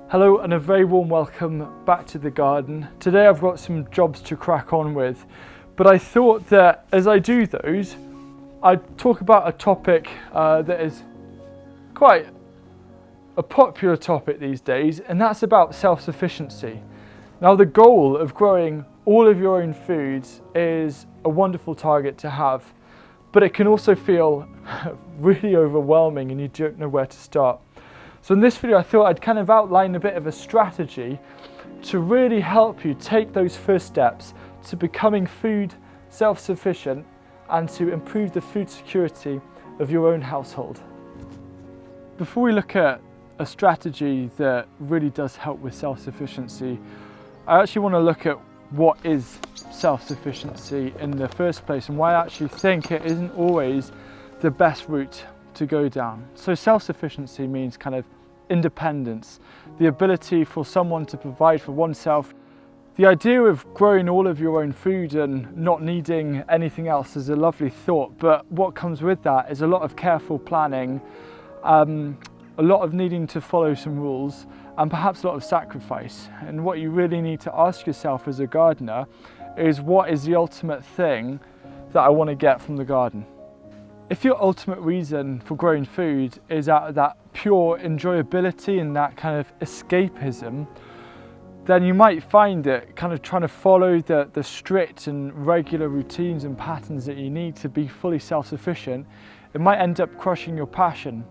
Hello and a very warm welcome back to the garden. Today I've got some jobs to crack on with, but I thought that as I do those, I'd talk about a topic that is quite a popular topic these days, and that's about self-sufficiency. Now, the goal of growing all of your own foods is a wonderful target to have, but it can also feel really overwhelming and you don't know where to start. So in this video I thought I'd kind of outline a bit of a strategy to really help you take those first steps to becoming food self-sufficient and to improve the food security of your own household. Before we look at a strategy that really does help with self-sufficiency, I actually want to look at what is self-sufficiency in the first place and why I actually think it isn't always the best route to go down. So self-sufficiency means kind of independence, the ability for someone to provide for oneself. The idea of growing all of your own food and not needing anything else is a lovely thought, but what comes with that is a lot of careful planning, a lot of needing to follow some rules, and perhaps a lot of sacrifice. And what you really need to ask yourself as a gardener is, what is the ultimate thing that I want to get from the garden? If your ultimate reason for growing food is out of that pure enjoyability and that kind of escapism, then you might find that kind of trying to follow the strict and regular routines and patterns that you need to be fully self-sufficient, it might end up crushing your passion.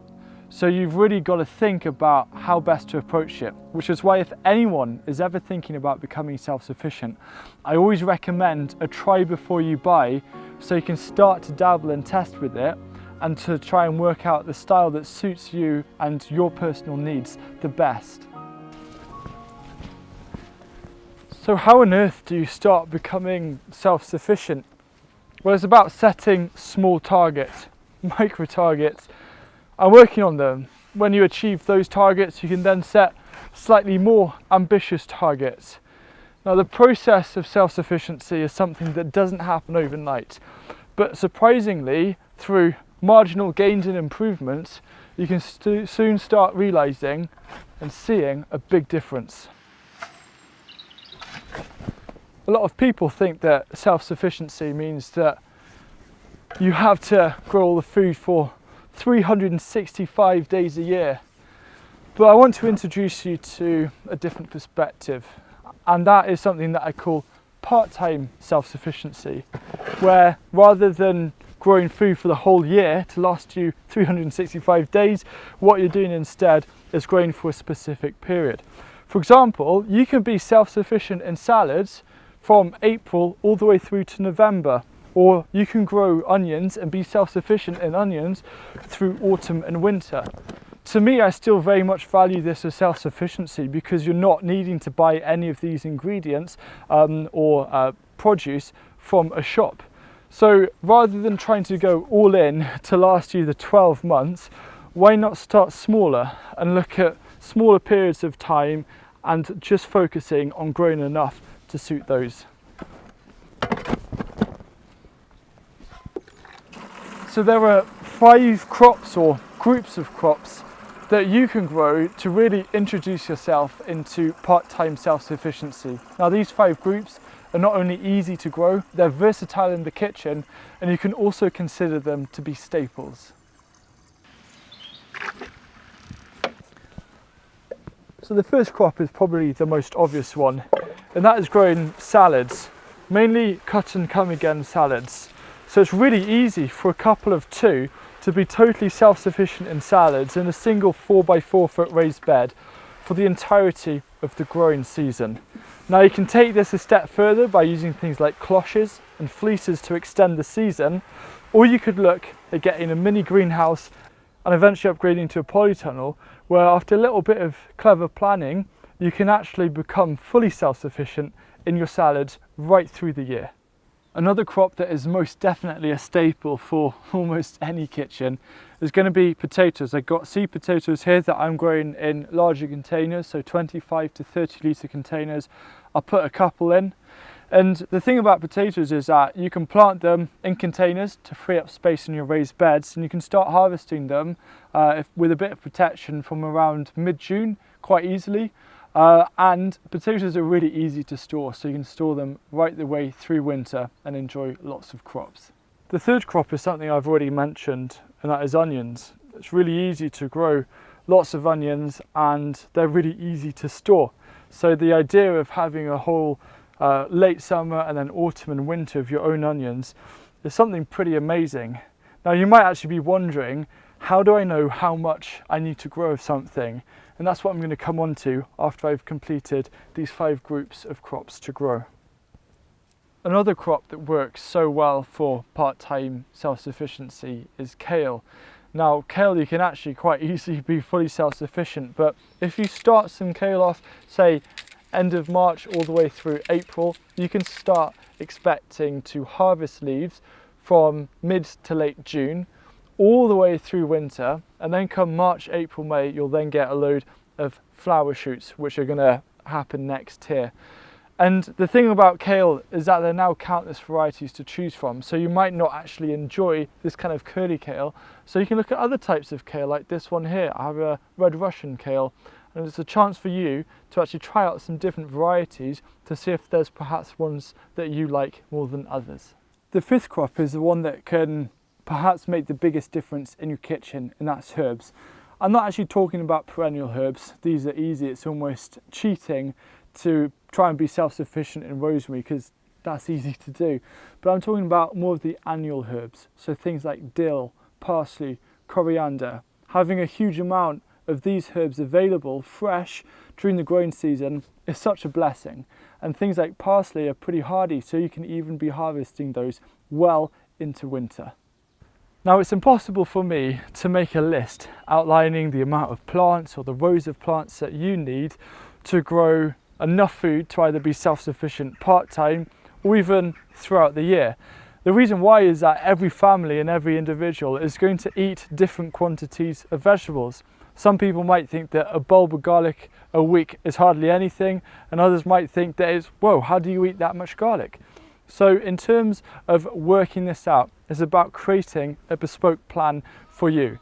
So you've really got to think about how best to approach it, which is why if anyone is ever thinking about becoming self-sufficient, I always recommend a try before you buy, so you can start to dabble and test with it and to try and work out the style that suits you and your personal needs the best. So how on earth do you start becoming self-sufficient? Well, it's about setting small targets, micro targets, and working on them. When you achieve those targets, you can then set slightly more ambitious targets. Now, the process of self-sufficiency is something that doesn't happen overnight, but surprisingly, through marginal gains and improvements, you can soon start realizing and seeing a big difference. A lot of people think that self-sufficiency means that you have to grow all the food for 365 days a year. But I want to introduce you to a different perspective, and that is something that I call part-time self-sufficiency, where rather than growing food for the whole year to last you 365 days, what you're doing instead is growing for a specific period. For example, you can be self-sufficient in salads from April all the way through to November. Or you can grow onions and be self-sufficient in onions through autumn and winter. To me, I still very much value this as self-sufficiency because you're not needing to buy any of these ingredients or produce from a shop. So rather than trying to go all in to last you the 12 months, why not start smaller and look at smaller periods of time and just focusing on growing enough to suit those. So there are 5 crops or groups of crops that you can grow to really introduce yourself into part-time self-sufficiency. Now, these 5 groups are not only easy to grow, they're versatile in the kitchen, and you can also consider them to be staples. So the first crop is probably the most obvious one, and that is growing salads, mainly cut and come again salads. So it's really easy for a couple of 2 to be totally self-sufficient in salads in a single 4x4 foot raised bed for the entirety of the growing season. Now, you can take this a step further by using things like cloches and fleeces to extend the season, or you could look at getting a mini greenhouse and eventually upgrading to a polytunnel, where after a little bit of clever planning, you can actually become fully self-sufficient in your salads right through the year. Another crop that is most definitely a staple for almost any kitchen is going to be potatoes. I've got seed potatoes here that I'm growing in larger containers, so 25 to 30 litre containers. I'll put a couple in. And the thing about potatoes is that you can plant them in containers to free up space in your raised beds, and you can start harvesting them with a bit of protection from around mid-June quite easily. And potatoes are really easy to store, so you can store them right the way through winter and enjoy lots of crops. The third crop is something I've already mentioned, and that is onions. It's really easy to grow lots of onions and they're really easy to store. So the idea of having a whole late summer and then autumn and winter of your own onions is something pretty amazing. Now you might actually be wondering, how do I know how much I need to grow of something? And that's what I'm going to come on to after I've completed these 5 groups of crops to grow. Another crop that works so well for part-time self-sufficiency is kale. Now kale, you can actually quite easily be fully self-sufficient, but if you start some kale off, say end of March all the way through April, you can start expecting to harvest leaves from mid to late June all the way through winter, and then come March, April, May, you'll then get a load of flower shoots which are going to happen next here. And the thing about kale is that there are now countless varieties to choose from, so you might not actually enjoy this kind of curly kale, so you can look at other types of kale like this one here. I have a red Russian kale, and it's a chance for you to actually try out some different varieties to see if there's perhaps ones that you like more than others. The 5th crop is the one that can perhaps make the biggest difference in your kitchen, and that's herbs. I'm not actually talking about perennial herbs. These are easy. It's almost cheating to try and be self-sufficient in rosemary because that's easy to do. But I'm talking about more of the annual herbs. So things like dill, parsley, coriander. Having a huge amount of these herbs available fresh during the growing season is such a blessing. And things like parsley are pretty hardy, so you can even be harvesting those well into winter. Now it's impossible for me to make a list outlining the amount of plants or the rows of plants that you need to grow enough food to either be self-sufficient part-time or even throughout the year. The reason why is that every family and every individual is going to eat different quantities of vegetables. Some people might think that a bulb of garlic a week is hardly anything, and others might think that it's, whoa, how do you eat that much garlic? So in terms of working this out, it's about creating a bespoke plan for you.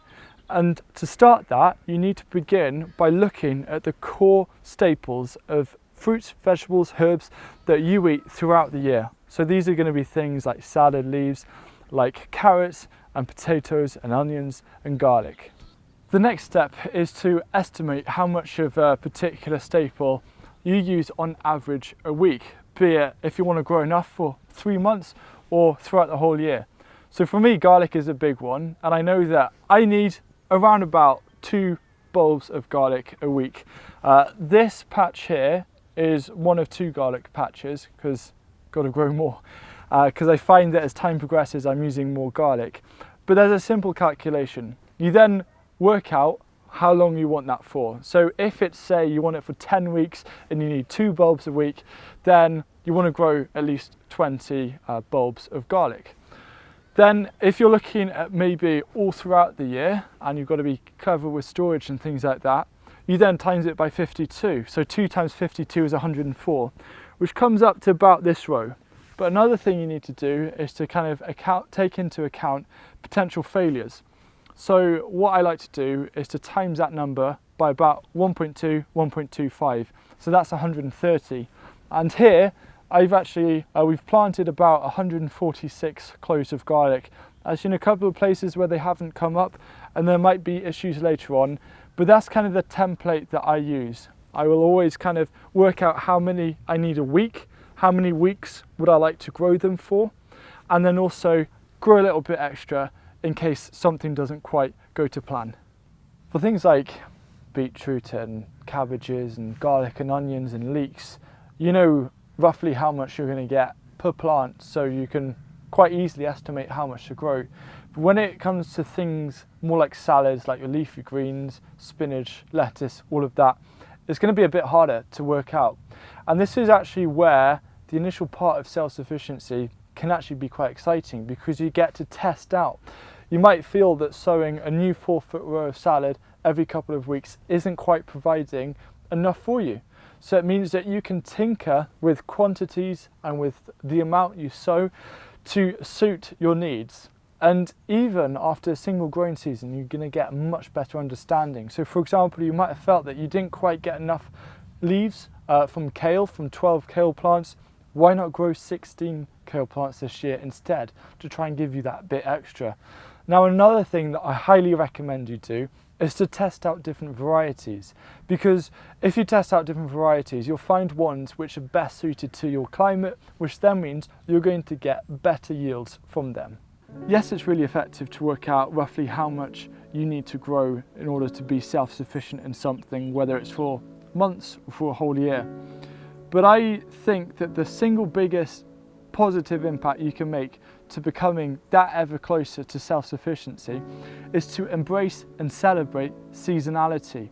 And to start that, you need to begin by looking at the core staples of fruits, vegetables, herbs that you eat throughout the year. So these are going to be things like salad leaves, like carrots and potatoes and onions and garlic. The next step is to estimate how much of a particular staple you use on average a week, be it if you want to grow enough for 3 months or throughout the whole year. So for me, garlic is a big one, and I know that I need around about 2 bulbs of garlic a week. This patch here is one of 2 garlic patches because got to grow more, because I find that as time progresses I'm using more garlic. But there's a simple calculation. You then work out how long you want that for. So if it's, say, you want it for 10 weeks and you need 2 bulbs a week, then you want to grow at least 20 bulbs of garlic. Then if you're looking at maybe all throughout the year and you've got to be clever with storage and things like that, you then times it by 52. So 2 times 52 is 104, which comes up to about this row. But another thing you need to do is to kind of take into account potential failures. So what I like to do is to times that number by about 1.2, 1.25. So that's 130. And here we've planted about 146 cloves of garlic. I've seen a couple of places where they haven't come up and there might be issues later on, but that's kind of the template that I use. I will always kind of work out how many I need a week, how many weeks would I like to grow them for, and then also grow a little bit extra in case something doesn't quite go to plan. For things like beetroot and cabbages and garlic and onions and leeks, you know roughly how much you're going to get per plant, so you can quite easily estimate how much to grow. But when it comes to things more like salads, like your leafy greens, spinach, lettuce, all of that, it's going to be a bit harder to work out. And this is actually where the initial part of self-sufficiency can actually be quite exciting, because you get to test out. You might feel that sowing a new 4-foot row of salad every couple of weeks isn't quite providing enough for you. So it means that you can tinker with quantities and with the amount you sow to suit your needs. And even after a single growing season, you're going to get a much better understanding. So for example, you might have felt that you didn't quite get enough leaves from 12 kale plants. Why not grow 16 kale plants this year instead to try and give you that bit extra? Now, another thing that I highly recommend you do is to test out different varieties, because if you test out different varieties, you'll find ones which are best suited to your climate, which then means you're going to get better yields from them. Yes, it's really effective to work out roughly how much you need to grow in order to be self-sufficient in something, whether it's for months or for a whole year. But I think that the single biggest positive impact you can make to becoming that ever closer to self-sufficiency is to embrace and celebrate seasonality.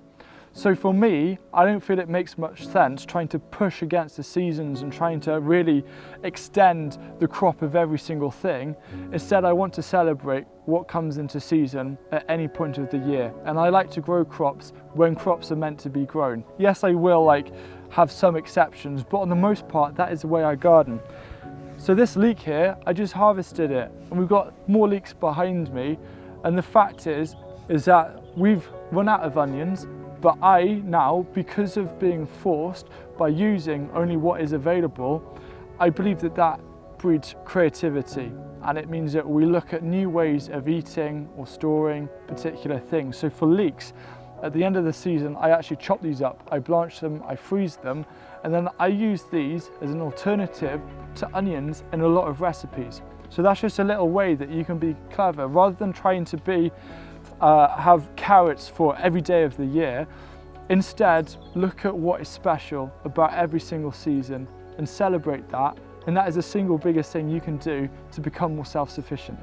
So for me, I don't feel it makes much sense trying to push against the seasons and trying to really extend the crop of every single thing. Instead, I want to celebrate what comes into season at any point of the year. And I like to grow crops when crops are meant to be grown. Yes, I will have some exceptions, but on the most part, that is the way I garden. So this leek here, I just harvested it, and we've got more leeks behind me. And the fact is that we've run out of onions, but I now, because of being forced by using only what is available, I believe that that breeds creativity, and it means that we look at new ways of eating or storing particular things. So for leeks, at the end of the season, I actually chop these up, I blanch them, I freeze them, and then I use these as an alternative to onions in a lot of recipes. So that's just a little way that you can be clever. Rather than trying to have carrots for every day of the year, instead look at what is special about every single season and celebrate that. And that is the single biggest thing you can do to become more self-sufficient.